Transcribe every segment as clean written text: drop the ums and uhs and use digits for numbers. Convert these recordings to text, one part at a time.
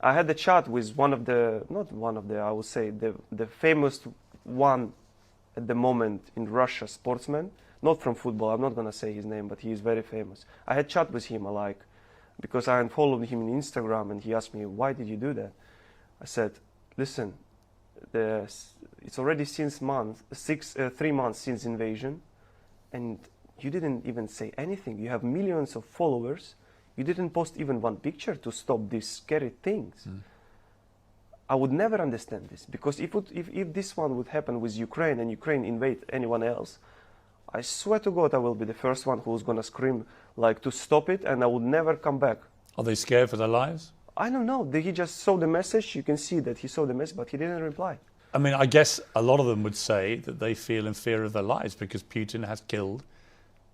I had a chat with one of the, not one of the, I would say, the famous one at the moment in Russia, sportsman, not from football, I'm not going to say his name, but he is very famous. I had chat with him, because I unfollowed him on Instagram, and he asked me, why did you do that? I said, listen, it's already 3 months since invasion, and you didn't even say anything. You have millions of followers. You didn't post even one picture to stop these scary things. I would never understand this, because if this one would happen with Ukraine and Ukraine invade anyone else, I swear to God I will be the first one who's going to scream like to stop it, and I would never come back. Are they scared for their lives? I don't know. He just saw the message. You can see that he saw the message, but he didn't reply. I mean, I guess a lot of them would say that they feel in fear of their lives because Putin has killed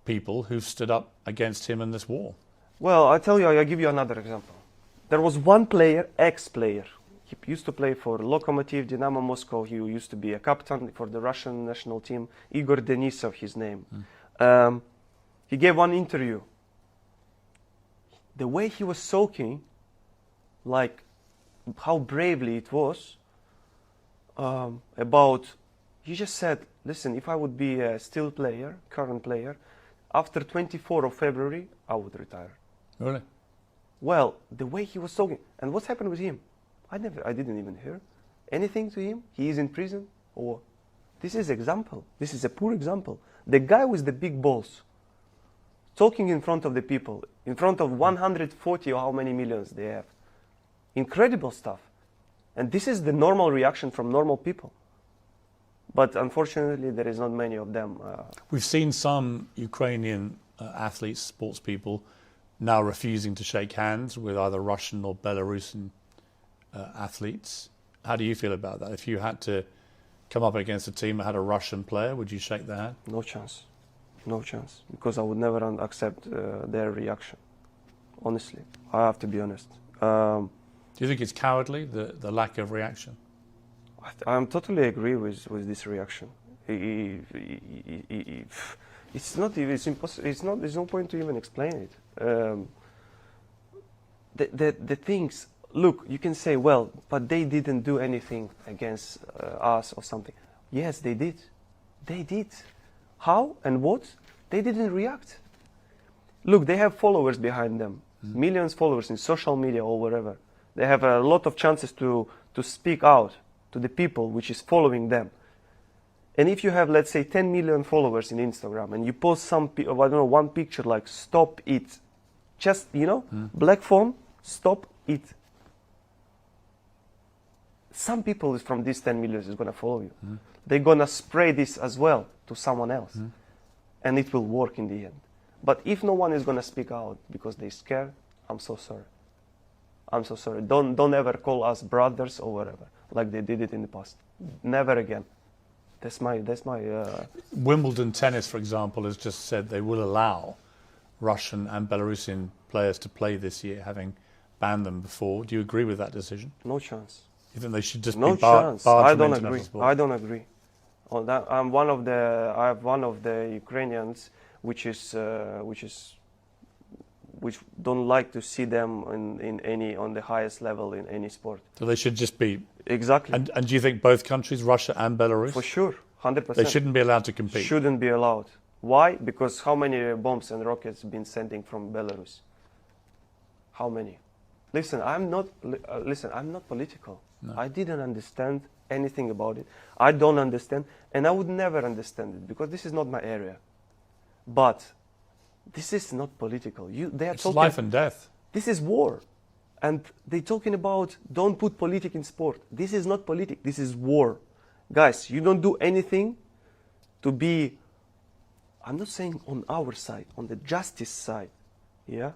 people who've stood up against him in this war. Well, I'll tell you, I'll give you another example. There was one player, ex-player. He used to play for Lokomotiv, Dynamo Moscow. He used to be a captain for the Russian national team. Igor Denisov, his name. He gave one interview. The way he was talking, like how bravely it was, he just said, listen, if I would be a still player, current player, after 24th of February, I would retire. Really? Well, the way he was talking, and what's happened with him? I didn't even hear anything to him. He is in prison, or this is example. This is a poor example. The guy with the big balls, talking in front of the people, in front of 140 or how many millions they have. Incredible stuff. And this is the normal reaction from normal people. But unfortunately, there is not many of them. We've seen some Ukrainian athletes, sports people, now refusing to shake hands with either Russian or Belarusian athletes. How do you feel about that? If you had to come up against a team that had a Russian player, would you shake their hand? No chance. No chance. Because I would never accept their reaction. Honestly, I have to be honest. Do you think it's cowardly, the lack of reaction? I totally agree with this reaction. It's not even, it's impossible. It's not. There's no point to even explain it. The things. Look, you can say, well, but they didn't do anything against us or something. Yes, they did. They did. How and what? They didn't react. Look, they have followers behind them, millions of followers in social media or wherever. They have a lot of chances to speak out to the people which is following them. And if you have, let's say, 10 million followers in Instagram, and you post I don't know, one picture like "stop it," just black phone, stop it. Some people from these 10 million is going to follow you. They're going to spray this as well to someone else, and it will work in the end. But if no one is going to speak out because they're scared, I'm so sorry. I'm so sorry. Don't ever call us brothers or whatever, like they did it in the past. Never again. That's my. Wimbledon tennis, for example, has just said they will allow Russian and Belarusian players to play this year, having banned them before. Do you agree with that decision? No chance. You think they should just no be barred chance. I from don't international agree. sport? I don't agree. On that, I have one of the Ukrainians which don't like to see them on the highest level in any sport. So they should just be. Exactly. And do you think both countries, Russia and Belarus? For sure, 100%. They shouldn't be allowed to compete. Shouldn't be allowed. Why? Because how many bombs and rockets been sending from Belarus? How many? Listen, I'm not political. No. I didn't understand anything about it. I don't understand, and I would never understand it because this is not my area. But this is not political. It's life and death. This is war. And they're talking about don't put politics in sport. This is not politics. This is war. Guys, you don't do anything to be, I'm not saying on our side, on the justice side. Yeah?